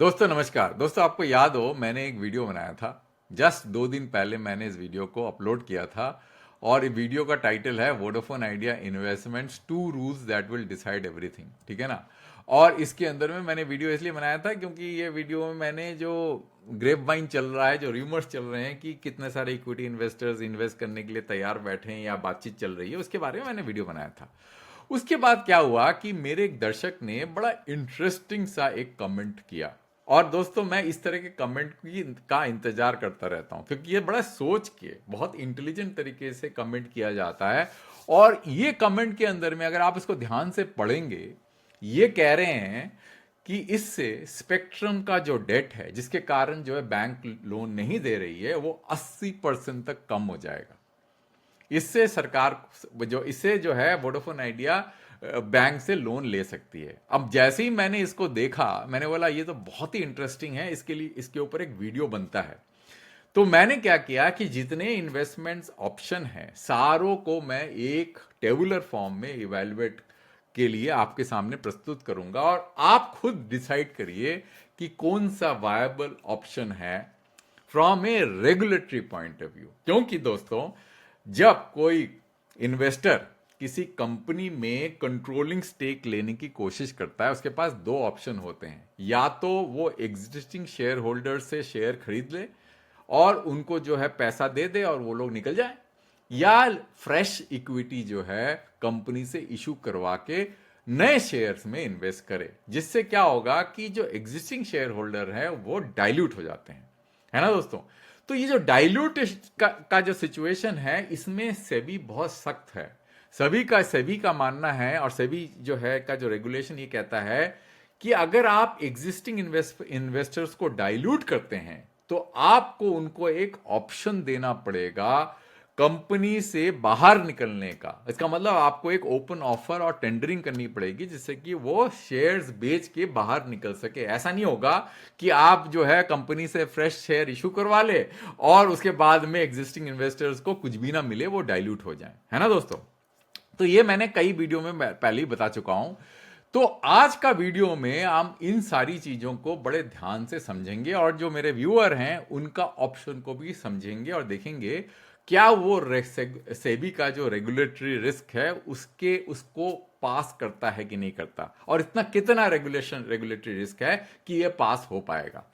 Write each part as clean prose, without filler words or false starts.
दोस्तों नमस्कार। दोस्तों आपको याद हो मैंने एक वीडियो बनाया था। जस्ट 2 दिन पहले मैंने इस वीडियो को अपलोड किया था और इस वीडियो का टाइटल है Vodafone idea investments 2 rules that will decide everything. ठीक है ना। और इसके अंदर में मैंने वीडियो इसलिए बनाया था क्योंकि ये वीडियो में मैंने जो ग्रेप वाइन चल रहा है, जो रूमर्स चल रहे हैं कि कितने सारे इक्विटी इन्वेस्टर्स इन्वेस्ट करने के लिए तैयार बैठे हैं या बातचीत चल रही है, उसके बारे में मैंने वीडियो बनाया था। उसके बाद क्या हुआ कि मेरे एक दर्शक ने बड़ा इंटरेस्टिंग सा एक कमेंट किया। और दोस्तों मैं इस तरह के कमेंट की का इंतजार करता रहता हूं क्योंकि ये बड़ा सोच के बहुत इंटेलिजेंट तरीके से कमेंट किया जाता है। और ये कमेंट के अंदर में अगर आप इसको ध्यान से पढ़ेंगे, ये कह रहे हैं कि इससे स्पेक्ट्रम का जो डेट है जिसके कारण जो है बैंक लोन नहीं दे रही है वो 80% तक कम हो जाएगा। इससे सरकार इससे जो है वोडाफोन आइडिया बैंक से लोन ले सकती है। अब जैसे ही मैंने इसको देखा मैंने बोला ये तो बहुत ही इंटरेस्टिंग है, इसके लिए इसके ऊपर एक वीडियो बनता है। तो मैंने क्या किया कि जितने इन्वेस्टमेंट्स ऑप्शन हैं सारों को मैं एक टेबुलर फॉर्म में इवेलुएट के लिए आपके सामने प्रस्तुत करूंगा और आप खुद डिसाइड करिए कि कौन सा वायबल ऑप्शन है from A regulatory point of view. क्योंकि दोस्तों जब कोई इन्वेस्टर किसी कंपनी में कंट्रोलिंग स्टेक लेने की कोशिश करता है उसके पास दो ऑप्शन होते हैं। या तो वो एग्जिस्टिंग शेयर होल्डर से शेयर खरीद ले और उनको जो है पैसा दे दे और वो लोग निकल जाए, या फ्रेश इक्विटी जो है कंपनी से इशू करवा के नए शेयर्स में इन्वेस्ट करे, जिससे क्या होगा कि जो एग्जिस्टिंग शेयर होल्डर है वो डाइल्यूट हो जाते हैं। है ना दोस्तों। तो ये जो डाइल्यूट का जो सिचुएशन है इसमें सेबी बहुत सख्त है। सेबी का मानना है और सेबी जो है का जो रेगुलेशन ये कहता है कि अगर आप एग्जिस्टिंग इन्वेस्टर्स को डाइल्यूट करते हैं तो आपको उनको एक ऑप्शन देना पड़ेगा कंपनी से बाहर निकलने का। इसका मतलब आपको एक ओपन ऑफर और टेंडरिंग करनी पड़ेगी जिससे कि वो शेयर्स बेच के बाहर निकल सके। ऐसा नहीं होगा कि आप जो है कंपनी से फ्रेश शेयर इशू करवा ले और उसके बाद में एग्जिस्टिंग इन्वेस्टर्स को कुछ भी ना मिले, वो डाइल्यूट हो जाए। है ना दोस्तों। तो ये मैंने कई वीडियो में पहले ही बता चुका हूं। तो आज का वीडियो में हम इन सारी चीजों को बड़े ध्यान से समझेंगे और जो मेरे व्यूअर हैं उनका ऑप्शन को भी समझेंगे और देखेंगे क्या वो सेबी का जो रेगुलेटरी रिस्क है उसको पास करता है कि नहीं करता, और इतना कितना रेगुलेटरी रिस्क है कि ये पास हो पाएगा।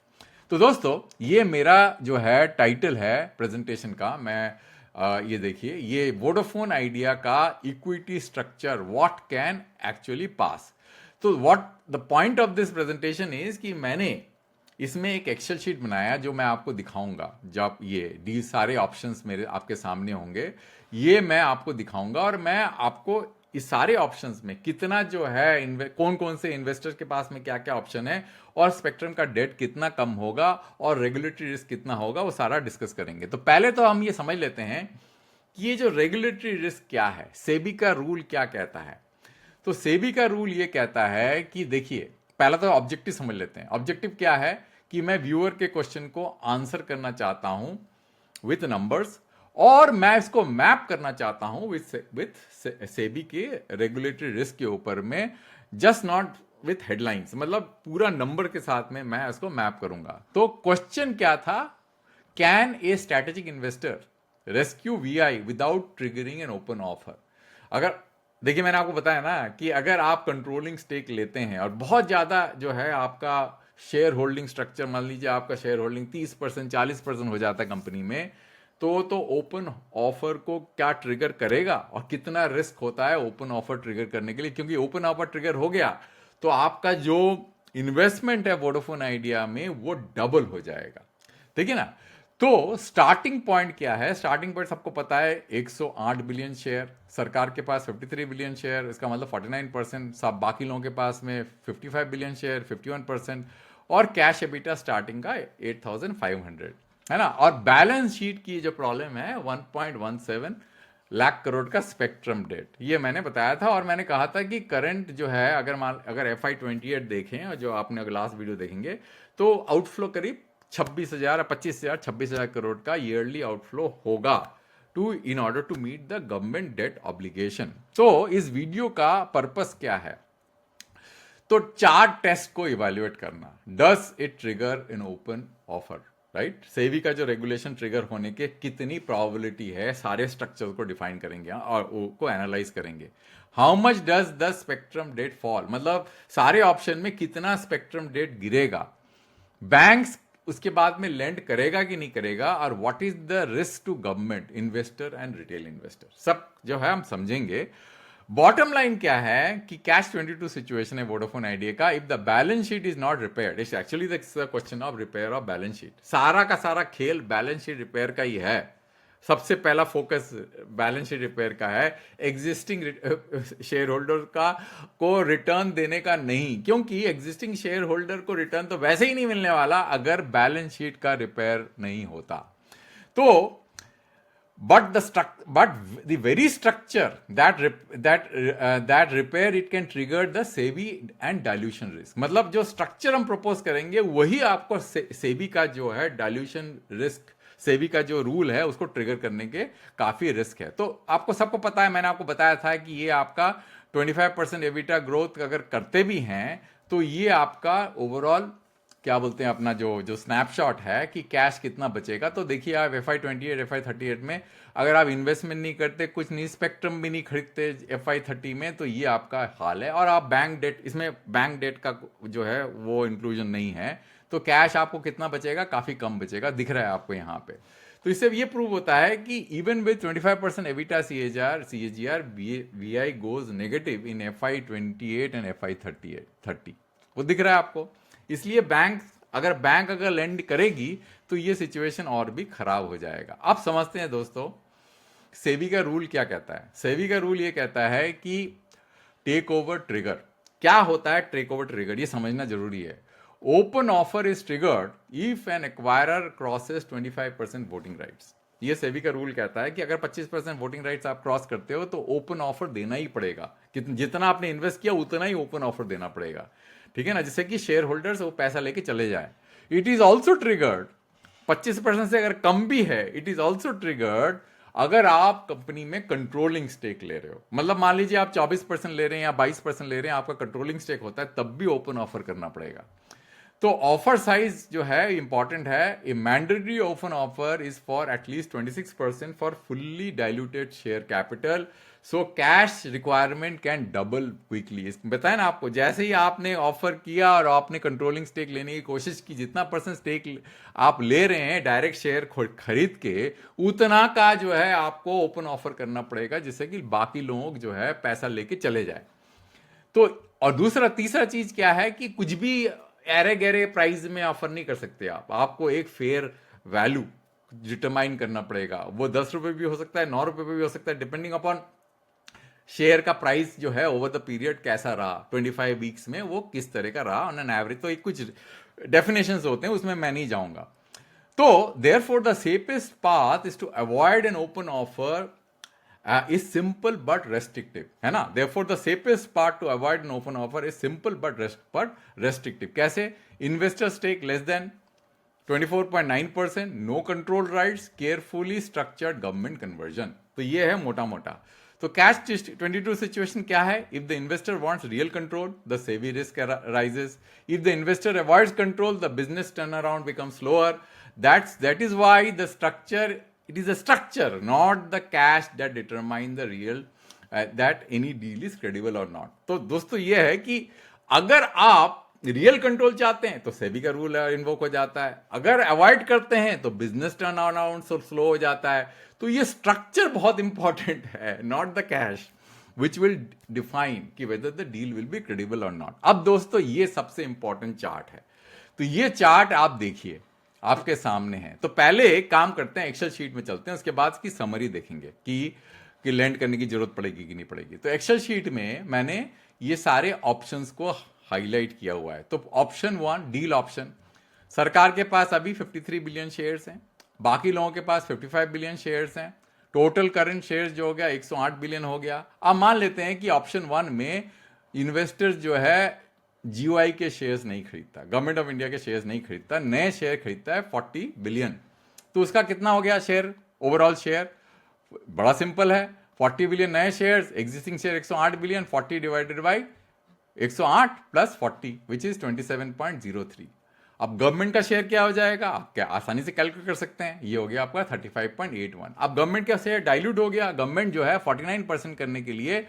तो दोस्तों ये मेरा जो है टाइटल है प्रेजेंटेशन का। मैं ये देखिए, ये वोडाफोन आइडिया का equity structure what can actually pass. तो what the point of this presentation is कि मैंने इसमें एक एक्सेल शीट बनाया जो मैं आपको दिखाऊंगा। जब ये डी सारे ऑप्शंस मेरे आपके सामने होंगे ये मैं आपको दिखाऊंगा और मैं आपको इस सारे ऑप्शंस में कितना जो है कौन कौन से इन्वेस्टर्स के पास में क्या क्या ऑप्शन है और स्पेक्ट्रम का डेट कितना कम होगा और रेगुलेटरी रिस्क कितना होगा वो सारा डिस्कस करेंगे। तो पहले तो हम ये समझ लेते हैं कि ये जो रेगुलेटरी रिस्क क्या है, सेबी का रूल क्या कहता है। तो सेबी का रूल ये कहता है कि देखिए पहला तो ऑब्जेक्टिव समझ लेते हैं। ऑब्जेक्टिव क्या है कि मैं व्यूअर के क्वेश्चन को आंसर करना चाहता हूं विथ नंबर्स और मैं इसको मैप करना चाहता हूं विथ सेबी के रेगुलेटरी रिस्क के ऊपर में, जस्ट नॉट विथ हेडलाइंस, मतलब पूरा नंबर के साथ में मैं इसको मैप करूंगा। तो क्वेश्चन क्या था, can a strategic investor rescue VI without triggering N open offer. अगर देखिए मैंने आपको बताया ना कि अगर आप कंट्रोलिंग स्टेक लेते हैं और बहुत ज्यादा जो है आपका शेयर होल्डिंग स्ट्रक्चर, मान लीजिए आपका शेयर होल्डिंग 30% 40% हो जाता है कंपनी में, तो ओपन ऑफर को क्या ट्रिगर करेगा और कितना रिस्क होता है ओपन ऑफर ट्रिगर करने के लिए। क्योंकि ओपन ऑफर ट्रिगर हो गया तो आपका जो इन्वेस्टमेंट है वोडाफोन आइडिया में वो डबल हो जाएगा। ठीक है ना। तो स्टार्टिंग पॉइंट क्या है, स्टार्टिंग पॉइंट सबको पता है 108 बिलियन शेयर, सरकार के पास 53 बिलियन शेयर, इसका मतलब 49%, सब बाकी लोगों के पास में 55 बिलियन शेयर 51%, और कैश एबिटा स्टार्टिंग का 8500, है ना। और बैलेंस शीट की जो प्रॉब्लम है 1.17 लाख करोड़ का स्पेक्ट्रम डेट, ये मैंने बताया था। और मैंने कहा था कि करंट जो है अगर FY28 देखें और जो आपने अगर लास्ट वीडियो देखेंगे तो आउटफ्लो करीब 26,000 25,000 26,000 करोड़ का ईयरली आउटफ्लो होगा to in order to meet the government debt obligation. तो इस वीडियो का पर्पस क्या है, तो 4 टेस्ट को इवेल्युएट करना। Does it trigger in open offer, right? SEBI का जो रेगुलेशन ट्रिगर होने के कितनी प्रोबेबिलिटी है, सारे स्ट्रक्चर को डिफाइन करेंगे और को एनालाइज करेंगे। How much does the spectrum debt fall, मतलब सारे ऑप्शन में कितना स्पेक्ट्रम डेट गिरेगा, बैंक्स उसके बाद में लेंड करेगा कि नहीं करेगा, और what is the risk to government, investor and retail investor, सब जो है हम समझेंगे। बॉटम लाइन क्या है कि कैश 22 सिचुएशन है वोडाफोन आइडिया का। If the balance sheet is not repaired, it's actually the question of repair of balance sheet. सारा का सारा खेल बैलेंस शीट रिपेयर का ही है। सबसे पहला फोकस बैलेंस शीट रिपेयर का है, एग्जिस्टिंग शेयर होल्डर का को रिटर्न देने का नहीं, क्योंकि एग्जिस्टिंग शेयर होल्डर को रिटर्न तो वैसे ही नहीं मिलने वाला अगर बैलेंस शीट का रिपेयर नहीं होता। तो but the very structure that repair it can trigger the SEBI and dilution risk। मतलब जो स्ट्रक्चर हम प्रपोज करेंगे वही आपको सेबी का जो है डाइल्यूशन रिस्क, सेबी का जो रूल है उसको ट्रिगर करने के काफी रिस्क है। तो आपको सबको पता है, मैंने आपको बताया था कि ये आपका 25% एबिटा ग्रोथ अगर करते भी हैं तो ये आपका ओवरऑल क्या बोलते हैं अपना जो स्नैपशॉट है कि कैश कितना बचेगा। तो देखिए आप FY28 FY38 में अगर आप इन्वेस्टमेंट नहीं करते, कुछ नहीं, स्पेक्ट्रम भी नहीं खरीदते FY30 में, तो ये आपका हाल है। और आप बैंक डेट, इसमें बैंक डेट का जो है वो इंक्लूजन नहीं है, तो कैश आपको कितना बचेगा, काफी कम बचेगा, दिख रहा है आपको यहाँ पे। तो इससे ये प्रूव होता है कि even with 25% EBITDA CAGR VI goes negative in FY28 and FY30, वो दिख रहा है आपको। इसलिए बैंक अगर लेंड करेगी तो ये सिचुएशन और भी खराब हो जाएगा। अब समझते हैं दोस्तों सेबी का रूल क्या कहता है। सेबी का रूल ये कहता है कि टेक ओवर ट्रिगर, क्या होता है टेक ओवर ट्रिगर, ये समझना जरूरी है। Open offer is triggered if an acquirer crosses 25% voting rights. ये सेबी का रूल कहता है कि अगर 25% वोटिंग राइट्स आप क्रॉस करते हो तो ओपन ऑफर देना ही पड़ेगा, जितना आपने इन्वेस्ट किया उतना ही ओपन ऑफर देना पड़ेगा, ठीक है ना, जिससे कि शेयर होल्डर्स वो पैसा लेके चले जाए। इट इज ऑल्सो ट्रिगर्ड, 25% से अगर कम भी है, इट इज ऑल्सो ट्रिगर्ड अगर आप कंपनी में कंट्रोलिंग स्टेक ले रहे हो। मतलब मान लीजिए आप 24% ले रहे हैं या 22% ले रहे हैं, आपका कंट्रोलिंग स्टेक होता है, तब भी ओपन ऑफर करना पड़ेगा। तो ऑफर साइज जो है इंपॉर्टेंट है। ए mandatory open offer is for at least 26% for fully diluted share capital, so cash requirement can double quickly. बताया ना आपको, जैसे ही आपने ऑफर किया और आपने कंट्रोलिंग स्टेक लेने की कोशिश की, जितना % स्टेक आप ले रहे हैं डायरेक्ट शेयर खरीद के, उतना का जो है आपको ओपन ऑफर करना पड़ेगा, जिससे कि बाकी लोग जो है पैसा लेके चले जाए। तो और तीसरा चीज क्या है कि कुछ भी एरे गहरे प्राइस में ऑफर नहीं कर सकते आप, आपको एक फेयर वैल्यू डिटरमाइन करना पड़ेगा। वो 10 रुपए भी हो सकता है, 9 रुपए भी हो सकता है, डिपेंडिंग अपॉन शेयर का प्राइस जो है ओवर द पीरियड कैसा रहा, 25 वीक्स में वो किस तरह का रहा ऑन एन एवरेज। तो एक कुछ डेफिनेशंस होते हैं, उसमें मैं नहीं जाऊंगा। तो therefore the safest path is to avoid an open offer is simple but restrictive, है ना। therefore the safest part to avoid an open offer is simple but restrictive। कैसे? investor stake less than 24.9%, no control rights, carefully structured government conversion। तो ये है मोटा मोटा। तो cash 22 situation क्या है? If the investor wants real control, the SEBI risk rises. If the investor avoids control, the business turn around becomes slower. that is why the structure, it is a structure, not the cash that determine the real that any deal is credible or not। तो दोस्तों ये है कि अगर आप real control चाहते हैं तो सेबी का रूल इन्वोक हो जाता है, अगर अवॉइड करते हैं तो बिजनेस टर्न अराउंड स्लो हो जाता है। तो ये स्ट्रक्चर बहुत इंपॉर्टेंट है, not the cash, which will define कि whether the deal will be credible और नॉट। अब दोस्तों ये सबसे इंपॉर्टेंट चार्ट है, तो ये चार्ट आप देखिए आपके सामने है। तो पहले एक काम करते हैं, एक्सेल शीट में चलते हैं, उसके बाद इसकी समरी देखेंगे कि लैंड करने की जरूरत पड़ेगी कि नहीं पड़ेगी। तो एक्सेल शीट में मैंने ये सारे ऑप्शंस को हाईलाइट किया हुआ है। तो ऑप्शन 1 डील ऑप्शन, सरकार के पास अभी 53 बिलियन शेयर्स हैं, बाकी लोगों के पास 55 बिलियन शेयर्स हैं, टोटल करंट शेयर्स जो हो गया 108 बिलियन हो गया। अब मान लेते हैं कि ऑप्शन 1 में इन्वेस्टर्स जो है जीओआई के शेयर्स नहीं खरीदता, गवर्नमेंट ऑफ इंडिया के शेयर्स नहीं खरीदता, नए शेयर खरीदता है 40 बिलियन। तो उसका कितना हो गया शेयर, ओवरऑल शेयर? बड़ा सिंपल है, 40 बिलियन नए shares, existing share 108 billion, 40 divided by 108 plus 40 which is 27.03। अब गवर्नमेंट का शेयर क्या हो जाएगा, आप क्या आसानी से कैलकुलेट कर सकते हैं, ये हो गया आपका 35.81। अब गवर्नमेंट का शेयर डाइल्यूट हो गया, गवर्नमेंट जो है 49% करने के लिए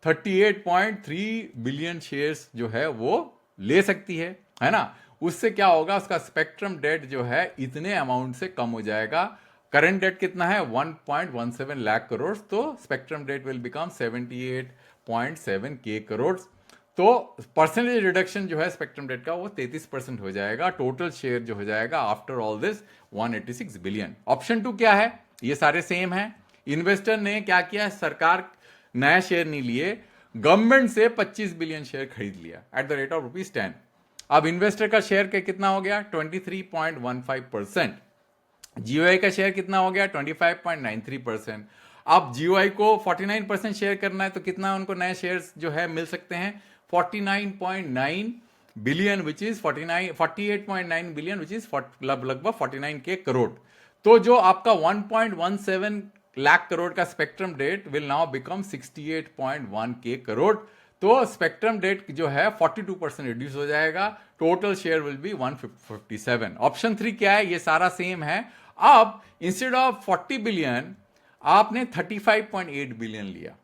38.3 बिलियन शेयर्स जो है वो ले सकती है ना। उससे क्या होगा, उसका स्पेक्ट्रम डेट जो है इतने अमाउंट से कम हो जाएगा। करंट डेट कितना है 1.17 लाख करोड़, तो स्पेक्ट्रम डेट विल बिकम 78.7 के करोड़। तो परसेंटेज रिडक्शन जो है स्पेक्ट्रम डेट का वो 33% हो जाएगा। टोटल शेयर जो हो जाएगा after all this 186 billion. Option 2 क्या है, ये सारे सेम है। इन्वेस्टर ने क्या किया, सरकार नया शेयर नहीं लिए, गवर्नमेंट से 25 बिलियन शेयर खरीद लिया एट द रेट ऑफ ₹10। अब इन्वेस्टर का शेयर का कितना हो गया 23.15%। जीओआई का शेयर कितना हो गया 25.93%। अब जीओआई को 49% शेयर करना है तो कितना उनको नए शेयर्स जो है मिल सकते हैं 49.9 billion which is 48.9 billion which is लगभग 49 के करोड़। तो जो आपका 1.17 लाख करोड़ का spectrum debt will now become 68.1 K crore. तो स्पेक्ट्रम डेट जो है 42% रिड्यूस हो जाएगा। Total share will be 157। Option 3 क्या है, ये सारा सेम है। अब इंस्टेड ऑफ 40 बिलियन आपने 35.8 बिलियन लिया,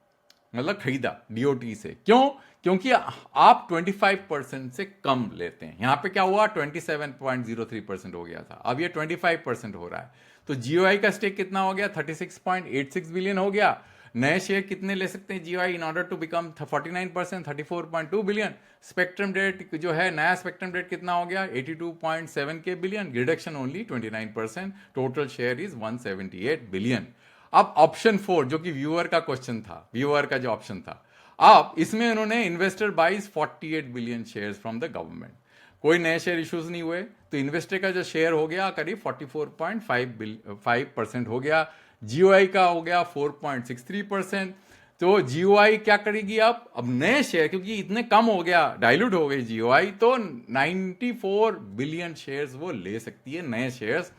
मतलब खरीदा डीओटी से। क्यों, क्योंकि आप 25% से कम लेते हैं। यहां पे क्या हुआ 27.03% हो गया था, अब ये 25% हो रहा है। तो जीओआई का स्टेक कितना हो गया 36.86 बिलियन हो गया। नए शेयर कितने ले सकते हैं GOI in order to become 49%, 34.2 billion. Spectrum debt जो है नया स्पेक्ट्रम डेट कितना हो गया 82.7 के billion, reduction only 29%। Total share is 178 billion. अब ऑप्शन 4 जो कि व्यूअर का क्वेश्चन था, व्यूअर का जो ऑप्शन था, अब इसमें उन्होंने investor buys 48 billion shares from the government. कोई नए शेयर इश्यूज नहीं हुए, तो इन्वेस्टर का जो शेयर हो गया करीब 44.5% हो गया। जीओआई का हो गया 4.63%। तो जीओआई क्या करेगी अब नए शेयर, क्योंकि इतने कम हो गया, डाइल्यूट हो गई जीओआई, तो 94 बिलियन शेयर्स वो ले सकती है नए shares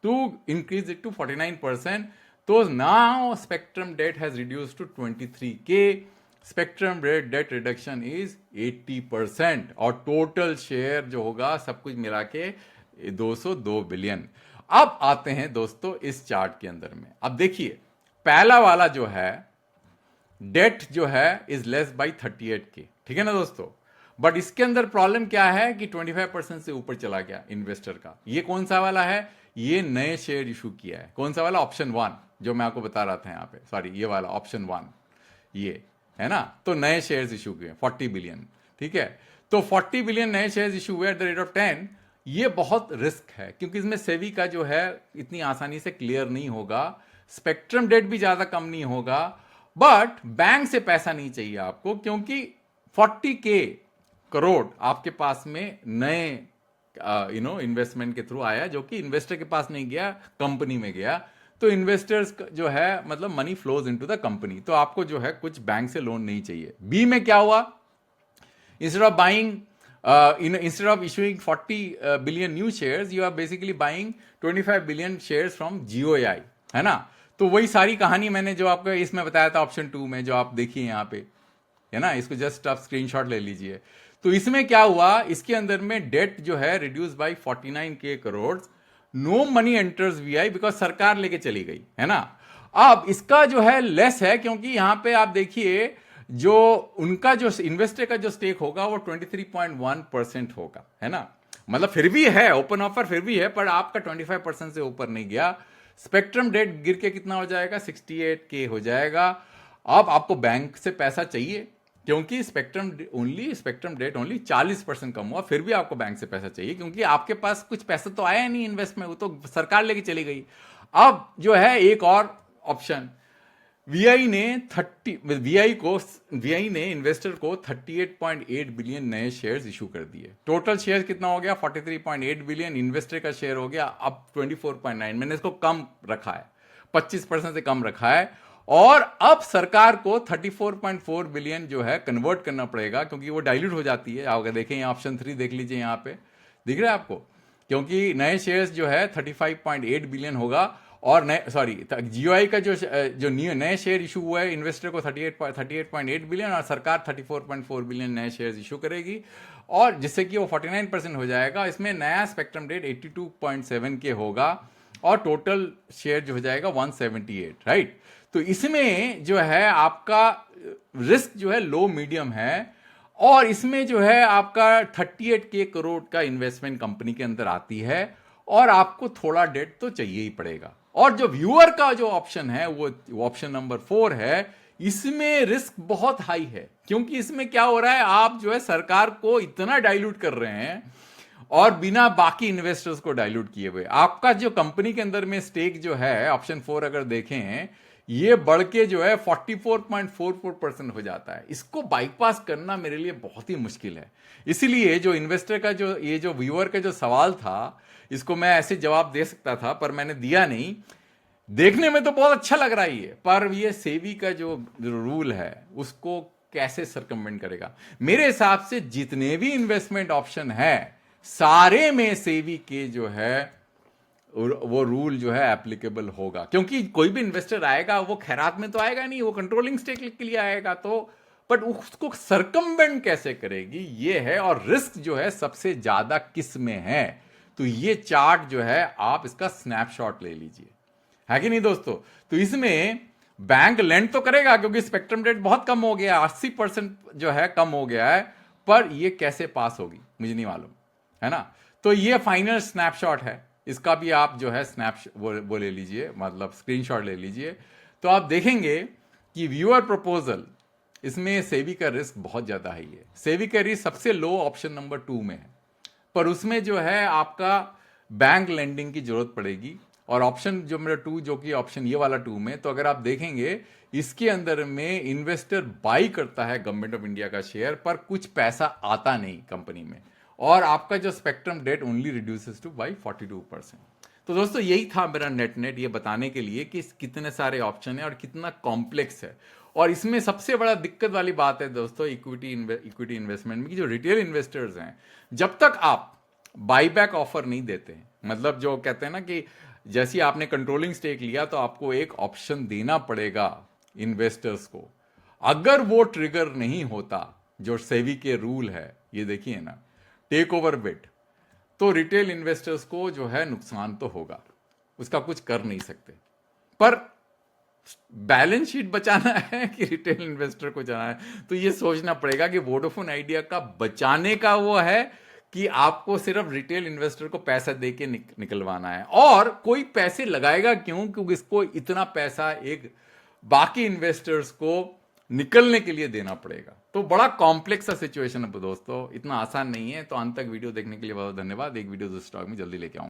to increase it to 49%। तो now spectrum debt has reduced to 23 K. Spectrum date reduction is 80% और टोटल शेयर जो होगा सब कुछ मिला के 202 बिलियन। अब आते हैं दोस्तों इस चार्ट के अंदर में। अब देखिए पहला वाला जो है डेट जो है इज लेस बाई 38 के, ठीक है ना दोस्तों। बट इसके अंदर प्रॉब्लम क्या है कि 25% से ऊपर चला गया इन्वेस्टर का। ये कौन सा वाला है, ये नए शेयर इशू किया है। कौन सा वाला, ऑप्शन 1 जो मैं आपको बता रहा था यहाँ पे, सॉरी ये वाला ऑप्शन 1, ये है ना। तो नए शेयर्स इशू हुए 40 बिलियन, ठीक है। तो 40 बिलियन नए शेयर्स इशू हुए एट द रेट ऑफ 10। ये बहुत रिस्क है क्योंकि इसमें सेबी का जो है इतनी आसानी से क्लियर नहीं होगा, स्पेक्ट्रम डेट भी ज्यादा कम नहीं होगा, बट बैंक से पैसा नहीं चाहिए आपको, क्योंकि 40 के करोड़ आपके पास में नए इन्वेस्टमेंट के थ्रू आया, जो कि इन्वेस्टर के पास नहीं गया, कंपनी में गया। तो इन्वेस्टर्स जो है मतलब money flows into the company, तो आपको जो है कुछ बैंक से लोन नहीं चाहिए। बी में क्या हुआ, instead of buying instead of issuing 40 billion new shares, you are basically buying 25 billion shares from GOI, है ना। तो वही सारी कहानी मैंने जो आपको इसमें बताया था ऑप्शन 2 में, जो आप देखिए यहाँ पे, है ना। इसको जस्ट आप स्क्रीनशॉट ले लीजिए। तो इसमें क्या हुआ, इसके अंदर में डेट जो है reduce by 49 K crore. No money enters VI because सरकार लेके चली गई, है ना। अब इसका जो है लेस है, क्योंकि यहां पे आप देखिए जो उनका जो इन्वेस्टर का जो स्टेक होगा वो 23.1% होगा, है ना। मतलब फिर भी है ओपन ऑफर, फिर भी है, पर आपका 25% से ऊपर नहीं गया। स्पेक्ट्रम डेट गिर के कितना हो जाएगा 68 के हो जाएगा। अब आपको बैंक से पैसा चाहिए, क्योंकि स्पेक्ट्रम डेट ओनली 40% कम हुआ, फिर भी आपको बैंक से पैसा चाहिए, क्योंकि आपके पास कुछ पैसा तो आया नहीं इन्वेस्ट में, वो तो सरकार लेके चली गई। अब जो है एक और ऑप्शन, वीआई ने इन्वेस्टर को 38.8 बिलियन नए शेयर्स इशू कर दिए। टोटल शेयर कितना हो गया 43.8 बिलियन, इन्वेस्टर का शेयर हो गया अब 24.9। मैंने इसको कम रखा है, 25% से कम रखा है। और अब सरकार को 34.4 बिलियन जो है कन्वर्ट करना पड़ेगा, क्योंकि वो डाइल्यूट हो जाती है। आप देखें यहाँ ऑप्शन 3 देख लीजिए, यहाँ पे दिख रहा है आपको, क्योंकि नए शेयर्स जो है 35.8 बिलियन होगा और नए सॉरी जीओआई का जो नए शेयर इशू हुआ है इन्वेस्टर को 38.8 बिलियन और सरकार 34.4 बिलियन नए शेयर्स इशू करेगी और जिससे कि वो 49% हो जाएगा। इसमें नया स्पेक्ट्रम रेट 82.7 के होगा और टोटल शेयर जो हो जाएगा 178, राइट। तो इसमें जो है आपका रिस्क जो है लो मीडियम है और इसमें जो है आपका 38 करोड़ का इन्वेस्टमेंट कंपनी के अंदर आती है और आपको थोड़ा डेट तो चाहिए ही पड़ेगा। और जो व्यूअर का जो ऑप्शन है वो ऑप्शन नंबर 4 है, इसमें रिस्क बहुत हाई है क्योंकि इसमें क्या हो रहा है, आप जो है सरकार को इतना डाइल्यूट कर रहे हैं और बिना बाकी इन्वेस्टर्स को डाइल्यूट किए हुए आपका जो कंपनी के अंदर में स्टेक जो है ऑप्शन 4 अगर देखें ये बढ़ के जो है 44.44% हो जाता है। इसको बाईपास करना मेरे लिए बहुत ही मुश्किल है। इसीलिए जो इन्वेस्टर का जो ये जो व्यूअर का जो सवाल था इसको मैं ऐसे जवाब दे सकता था पर मैंने दिया नहीं। देखने में तो बहुत अच्छा लग रहा है ये, पर ये सेबी का जो रूल है उसको कैसे सरकमवेंट करेगा। मेरे हिसाब से जितने भी इन्वेस्टमेंट ऑप्शन है सारे में सेबी के जो है वो रूल जो है एप्लीकेबल होगा क्योंकि कोई भी इन्वेस्टर आएगा वो खैरात में तो आएगा नहीं, वो कंट्रोलिंग स्टेक के लिए आएगा। तो बट उसको सरकमवेंट कैसे करेगी ये है, और रिस्क जो है सबसे ज्यादा किस में है। तो ये चार्ट जो है आप इसका स्नैपशॉट ले लीजिए, है कि नहीं दोस्तों। तो इसमें बैंक लेंड तो करेगा क्योंकि स्पेक्ट्रम रेट बहुत कम हो गया, 80% जो है कम हो गया है, पर ये कैसे पास होगी मुझे नहीं मालूम, है ना। तो ये फाइनल स्नैपशॉट है, इसका भी आप जो है वो ले लीजिए, मतलब स्क्रीनशॉट ले लीजिए। तो आप देखेंगे कि व्यूअर प्रपोजल इसमें सेबी का रिस्क बहुत ज्यादा हाई है। सेबी का रिस्क सबसे लो ऑप्शन नंबर 2 में है, पर उसमें जो है आपका बैंक लेंडिंग की जरूरत पड़ेगी। और ऑप्शन जो मेरा 2 जो कि ऑप्शन ये वाला 2 में, तो अगर आप देखेंगे इसके अंदर में इन्वेस्टर बाई करता है गवर्नमेंट ऑफ इंडिया का शेयर, पर कुछ पैसा आता नहीं कंपनी में, और आपका जो spectrum debt only reduces to by 42%। तो दोस्तों यही था मेरा नेट ये बताने के लिए कि कितने सारे ऑप्शन है और कितना कॉम्प्लेक्स है। और इसमें सबसे बड़ा दिक्कत वाली बात है दोस्तों इक्विटी इन्वेस्टमेंट में कि जो रिटेल इन्वेस्टर्स हैं, जब तक आप बाईबैक ऑफर नहीं देते हैं, मतलब जो कहते हैं ना कि जैसे आपने कंट्रोलिंग स्टेक लिया तो आपको एक ऑप्शन देना पड़ेगा इन्वेस्टर्स को, अगर वो ट्रिगर नहीं होता जो सेबी के रूल है, ये देखिए ना, टेक ओवर बिड, तो रिटेल इन्वेस्टर्स को जो है नुकसान तो होगा, उसका कुछ कर नहीं सकते। पर बैलेंस शीट बचाना है कि रिटेल इन्वेस्टर को जाना है, तो ये सोचना पड़ेगा कि वोडाफोन आइडिया का बचाने का वो है कि आपको सिर्फ रिटेल इन्वेस्टर को पैसा दे के निकलवाना है, और कोई पैसे लगाएगा क्यों, क्योंकि इसको इतना पैसा एक बाकी इन्वेस्टर्स को निकलने के लिए देना पड़ेगा। तो बड़ा कॉम्प्लेक्स सा सिचुएशन है दोस्तों, इतना आसान नहीं है। तो अंत तक वीडियो देखने के लिए बहुत धन्यवाद। एक वीडियो स्टॉक में जल्दी लेके आऊंगा।